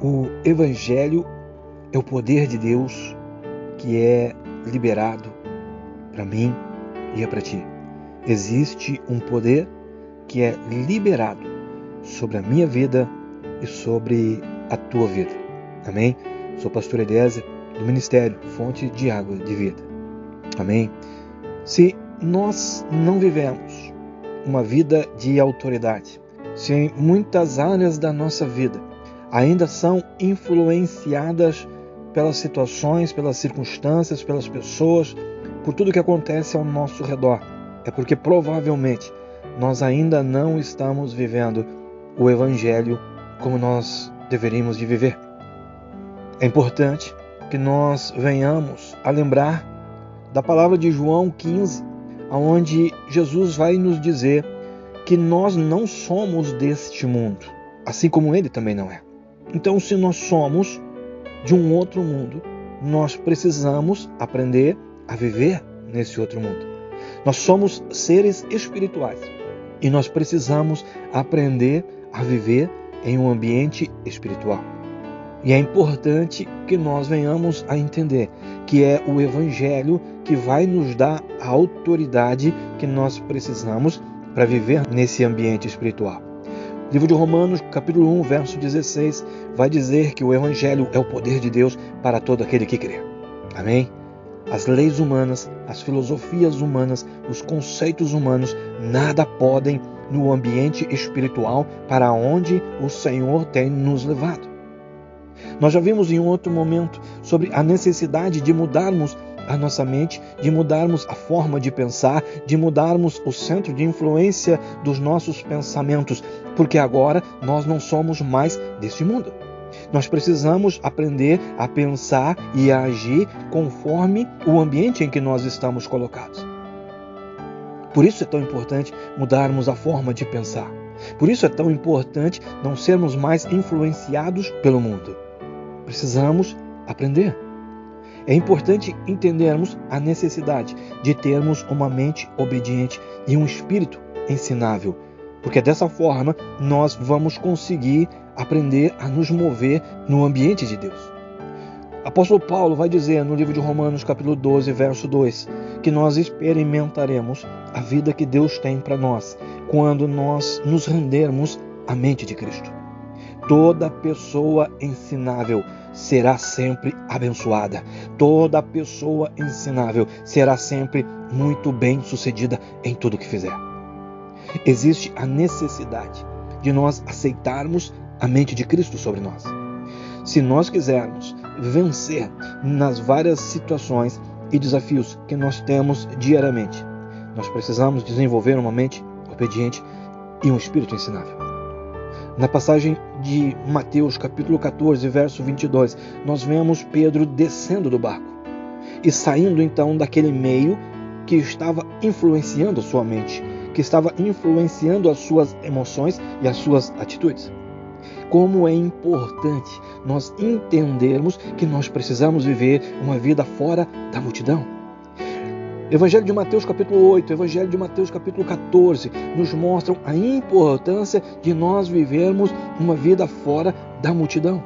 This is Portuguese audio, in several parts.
O Evangelho é o poder de Deus que é liberado para mim e é para ti. Existe um poder que é liberado sobre a minha vida e sobre a tua vida. Amém? Sou pastor Eliezer do Ministério Fonte de Água de Vida. Amém? Se nós não vivemos uma vida de autoridade, se em muitas áreas da nossa vida ainda são influenciadas pelas situações, pelas circunstâncias, pelas pessoas, por tudo que acontece ao nosso redor, é porque provavelmente nós ainda não estamos vivendo o Evangelho como nós deveríamos de viver. É importante que nós venhamos a lembrar da palavra de João 15, onde Jesus vai nos dizer que nós não somos deste mundo, assim como ele também não é. Então, se nós somos de um outro mundo, nós precisamos aprender a viver nesse outro mundo. Nós somos seres espirituais e nós precisamos aprender a viver em um ambiente espiritual. E é importante que nós venhamos a entender que é o Evangelho que vai nos dar a autoridade que nós precisamos para viver nesse ambiente espiritual. O livro de Romanos, capítulo 1, verso 16, vai dizer que o Evangelho é o poder de Deus para todo aquele que crê. Amém? As leis humanas, as filosofias humanas, os conceitos humanos, nada podem no ambiente espiritual para onde o Senhor tem nos levado. Nós já vimos em um outro momento sobre a necessidade de mudarmos a nossa mente, de mudarmos a forma de pensar, de mudarmos o centro de influência dos nossos pensamentos, porque agora nós não somos mais deste mundo. Nós precisamos aprender a pensar e a agir conforme o ambiente em que nós estamos colocados. Por isso é tão importante mudarmos a forma de pensar. Por isso é tão importante não sermos mais influenciados pelo mundo. Precisamos aprender. É importante entendermos a necessidade de termos uma mente obediente e um espírito ensinável, porque dessa forma nós vamos conseguir aprender a nos mover no ambiente de Deus. Apóstolo Paulo vai dizer no livro de Romanos, capítulo 12, verso 2, que nós experimentaremos a vida que Deus tem para nós quando nós nos rendermos à mente de Cristo. Toda pessoa ensinável será sempre abençoada. Toda pessoa ensinável será sempre muito bem sucedida em tudo que fizer. Existe a necessidade de nós aceitarmos a mente de Cristo sobre nós. Se nós quisermos vencer nas várias situações e desafios que nós temos diariamente, nós precisamos desenvolver uma mente obediente e um espírito ensinável. Na passagem de Mateus, capítulo 14, verso 22, nós vemos Pedro descendo do barco e saindo então daquele meio que estava influenciando a sua mente, que estava influenciando as suas emoções e as suas atitudes. Como é importante nós entendermos que nós precisamos viver uma vida fora da multidão. Evangelho de Mateus capítulo 8, Evangelho de Mateus capítulo 14 nos mostram a importância de nós vivermos uma vida fora da multidão,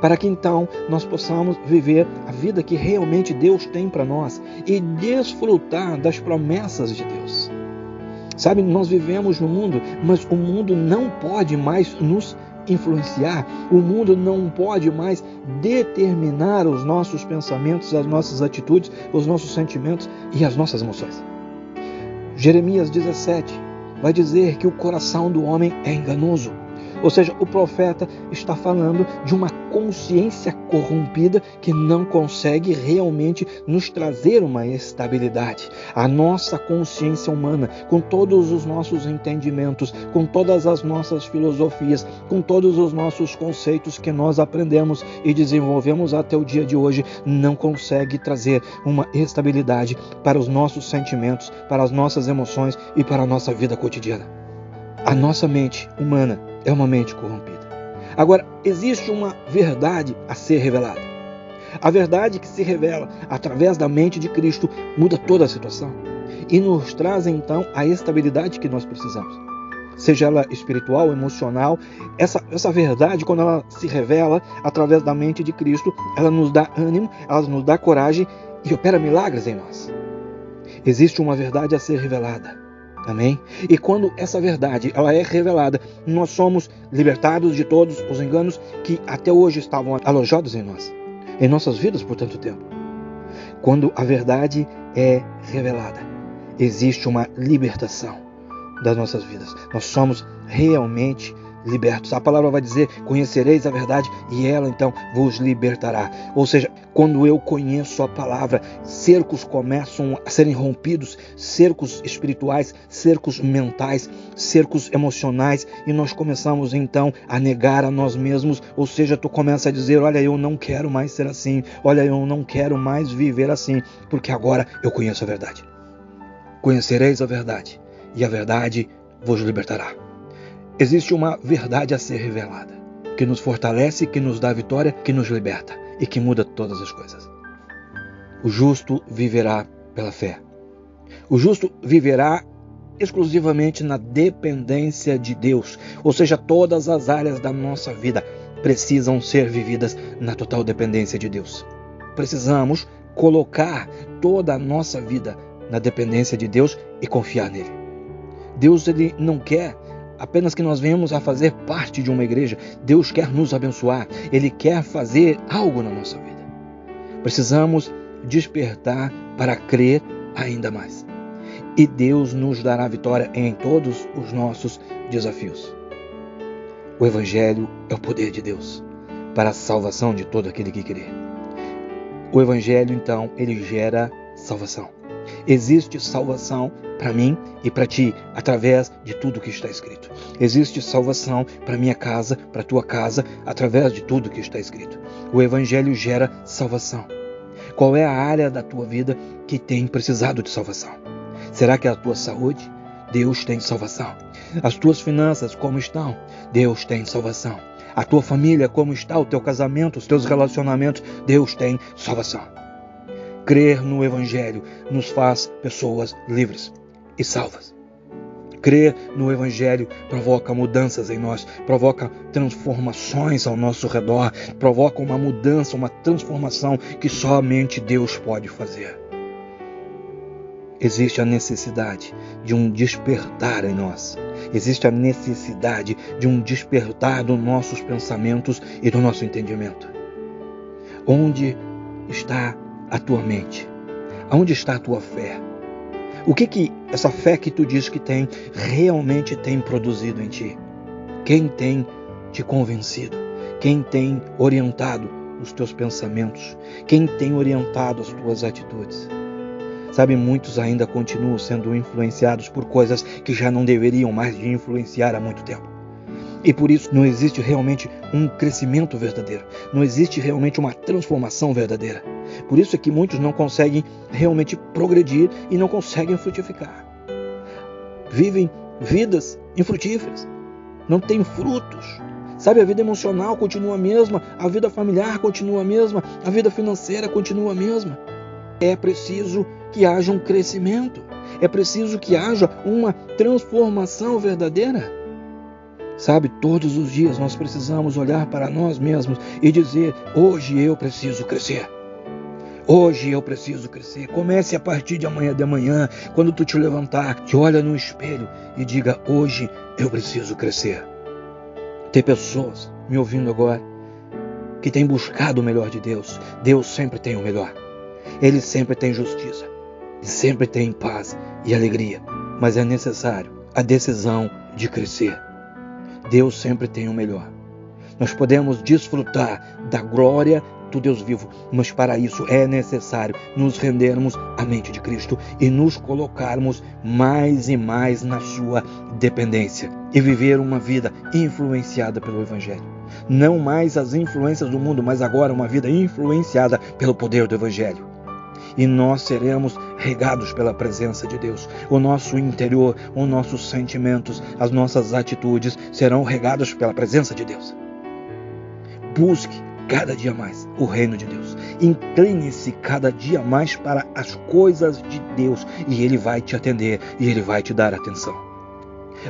para que então nós possamos viver a vida que realmente Deus tem para nós e desfrutar das promessas de Deus. Sabe, nós vivemos no mundo, mas o mundo não pode mais nos influenciar, o mundo não pode mais determinar os nossos pensamentos, as nossas atitudes, os nossos sentimentos e as nossas emoções. Jeremias 17 vai dizer que o coração do homem é enganoso. Ou seja, o profeta está falando de uma consciência corrompida que não consegue realmente nos trazer uma estabilidade. A nossa consciência humana, com todos os nossos entendimentos, com todas as nossas filosofias, com todos os nossos conceitos que nós aprendemos e desenvolvemos até o dia de hoje, não consegue trazer uma estabilidade para os nossos sentimentos, para as nossas emoções e para a nossa vida cotidiana. A nossa mente humana é uma mente corrompida. Agora, existe uma verdade a ser revelada. A verdade que se revela através da mente de Cristo muda toda a situação e nos traz então a estabilidade que nós precisamos. seja ela espiritual, emocional. Essa verdade, quando ela se revela através da mente de Cristo, ela nos dá ânimo, ela nos dá coragem e opera milagres em nós. Existe uma verdade a ser revelada. Amém? E quando essa verdade ela é revelada, nós somos libertados de todos os enganos que até hoje estavam alojados em nós, em nossas vidas por tanto tempo. Quando a verdade é revelada, existe uma libertação das nossas vidas. Nós somos realmente libertos. A palavra vai dizer: conhecereis a verdade e ela então vos libertará. Ou seja, quando eu conheço a palavra, cercos começam a serem rompidos, cercos espirituais, cercos mentais, cercos emocionais, e nós começamos então a negar a nós mesmos. Ou seja, tu começa a dizer: olha, eu não quero mais ser assim, olha, eu não quero mais viver assim, porque agora eu conheço a verdade. Conhecereis a verdade e a verdade vos libertará. Existe uma verdade a ser revelada, que nos fortalece, que nos dá vitória, que nos liberta e que muda todas as coisas. O justo viverá pela fé. O justo viverá exclusivamente na dependência de Deus. Ou seja, todas as áreas da nossa vida precisam ser vividas na total dependência de Deus. Precisamos colocar toda a nossa vida na dependência de Deus e confiar nele. Deus, ele não quer apenas que nós venhamos a fazer parte de uma igreja. Deus quer nos abençoar. Ele quer fazer algo na nossa vida. Precisamos despertar para crer ainda mais. E Deus nos dará vitória em todos os nossos desafios. O Evangelho é o poder de Deus para a salvação de todo aquele que crê. O Evangelho, então, ele gera salvação. Existe salvação para mim e para ti, através de tudo que está escrito. Existe salvação para minha casa, para tua casa, através de tudo que está escrito. O Evangelho gera salvação. Qual é a área da tua vida que tem precisado de salvação? Será que é a tua saúde? Deus tem salvação. As tuas finanças, como estão? Deus tem salvação. A tua família, como está? O teu casamento, os teus relacionamentos? Deus tem salvação. Crer no Evangelho nos faz pessoas livres e salvas. Crer no Evangelho provoca mudanças em nós, provoca transformações ao nosso redor, provoca uma mudança, uma transformação que somente Deus pode fazer. Existe a necessidade de um despertar em nós. Existe a necessidade de um despertar dos nossos pensamentos e do nosso entendimento. Onde está a tua mente? Aonde está a tua fé? O que essa fé que tu diz que tem realmente tem produzido em ti? Quem tem te convencido? Quem tem orientado os teus pensamentos? Quem tem orientado as tuas atitudes? Sabe, muitos ainda continuam sendo influenciados por coisas que já não deveriam mais de influenciar há muito tempo. E por isso não existe realmente um crescimento verdadeiro. Não existe realmente uma transformação verdadeira. Por isso é que muitos não conseguem realmente progredir e não conseguem frutificar. Vivem vidas infrutíferas. Não têm frutos. Sabe, a vida emocional continua a mesma, a vida familiar continua a mesma, a vida financeira continua a mesma. É preciso que haja um crescimento. É preciso que haja uma transformação verdadeira. Sabe, todos os dias nós precisamos olhar para nós mesmos e dizer: hoje eu preciso crescer. Hoje eu preciso crescer. Comece a partir de amanhã, quando tu te levantar, te olha no espelho e diga: hoje eu preciso crescer. Tem pessoas me ouvindo agora que têm buscado o melhor de Deus. Deus sempre tem o melhor. Ele sempre tem justiça. Ele sempre tem paz e alegria. Mas é necessário a decisão de crescer. Deus sempre tem o melhor. Nós podemos desfrutar da glória do Deus vivo, mas para isso é necessário nos rendermos à mente de Cristo e nos colocarmos mais e mais na sua dependência e viver uma vida influenciada pelo Evangelho. Não mais as influências do mundo, mas agora uma vida influenciada pelo poder do Evangelho. E nós seremos regados pela presença de Deus. O nosso interior, os nossos sentimentos, as nossas atitudes serão regados pela presença de Deus. Busque cada dia mais o reino de Deus. Incline-se cada dia mais para as coisas de Deus e Ele vai te atender e Ele vai te dar atenção.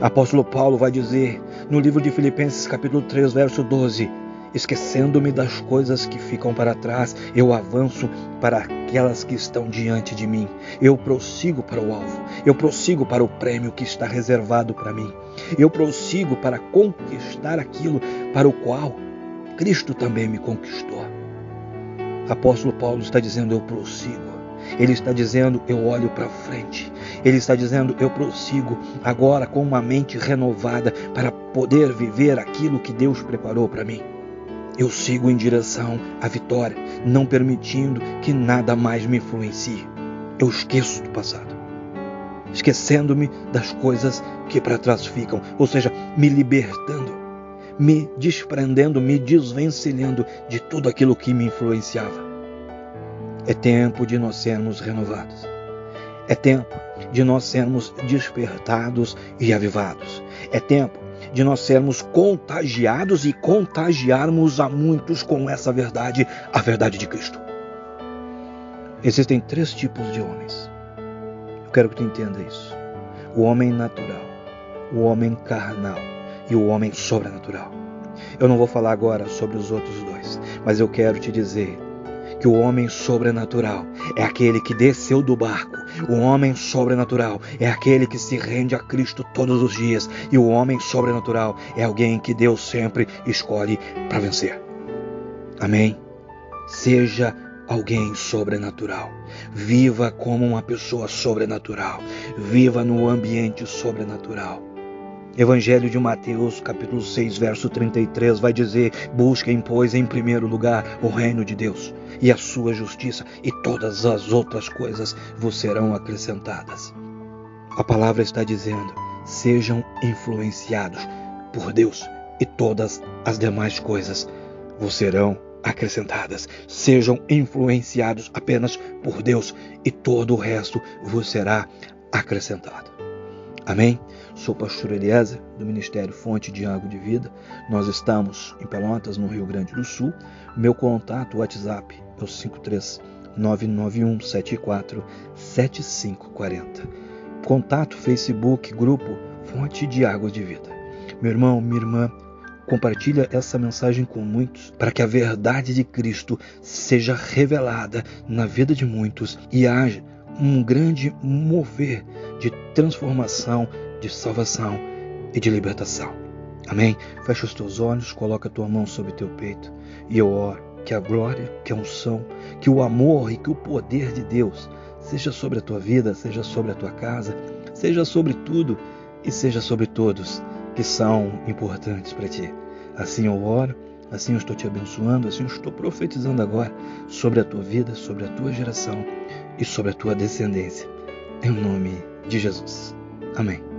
Apóstolo Paulo vai dizer no livro de Filipenses capítulo 3, verso 12: esquecendo-me das coisas que ficam para trás, eu avanço para aquelas que estão diante de mim. Eu prossigo para o alvo, eu prossigo para o prêmio que está reservado para mim. Eu prossigo para conquistar aquilo para o qual Cristo também me conquistou. Apóstolo Paulo está dizendo: eu prossigo. Ele está dizendo: eu olho para frente. Ele está dizendo: eu prossigo agora com uma mente renovada para poder viver aquilo que Deus preparou para mim. Eu sigo em direção à vitória, não permitindo que nada mais me influencie. Eu esqueço do passado, esquecendo-me das coisas que para trás ficam, ou seja, me libertando, me desprendendo, me desvencilhando de tudo aquilo que me influenciava. É tempo de nós sermos renovados. É tempo de nós sermos despertados e avivados. É tempo de nós sermos contagiados e contagiarmos a muitos com essa verdade, a verdade de Cristo. Existem 3 tipos de homens. Eu quero que tu entenda isso. O homem natural, o homem carnal e o homem sobrenatural. Eu não vou falar agora sobre os outros 2, mas eu quero te dizer que o homem sobrenatural é aquele que desceu do barco. O homem sobrenatural é aquele que se rende a Cristo todos os dias. E o homem sobrenatural é alguém que Deus sempre escolhe para vencer. Amém? Seja alguém sobrenatural. Viva como uma pessoa sobrenatural. Viva no ambiente sobrenatural. Evangelho de Mateus, capítulo 6, verso 33, vai dizer: busquem, pois, em primeiro lugar o reino de Deus e a sua justiça, e todas as outras coisas vos serão acrescentadas. A palavra está dizendo: sejam influenciados por Deus e todas as demais coisas vos serão acrescentadas. Sejam influenciados apenas por Deus e todo o resto vos será acrescentado. Amém? Sou o pastor Eliezer, do Ministério Fonte de Água de Vida. Nós estamos em Pelotas, no Rio Grande do Sul. Meu contato, WhatsApp, é o 53991747540. Contato, Facebook, grupo Fonte de Água de Vida. Meu irmão, minha irmã, compartilha essa mensagem com muitos, para que a verdade de Cristo seja revelada na vida de muitos e haja um grande mover de transformação, de salvação e de libertação. Amém? Fecha os teus olhos, coloca a tua mão sobre o teu peito e eu oro que a glória, que a unção, que o amor e que o poder de Deus seja sobre a tua vida, seja sobre a tua casa, seja sobre tudo e seja sobre todos que são importantes para ti. Assim eu oro, assim eu estou te abençoando, assim eu estou profetizando agora sobre a tua vida, sobre a tua geração e sobre a tua descendência. Em nome de Jesus. Amém.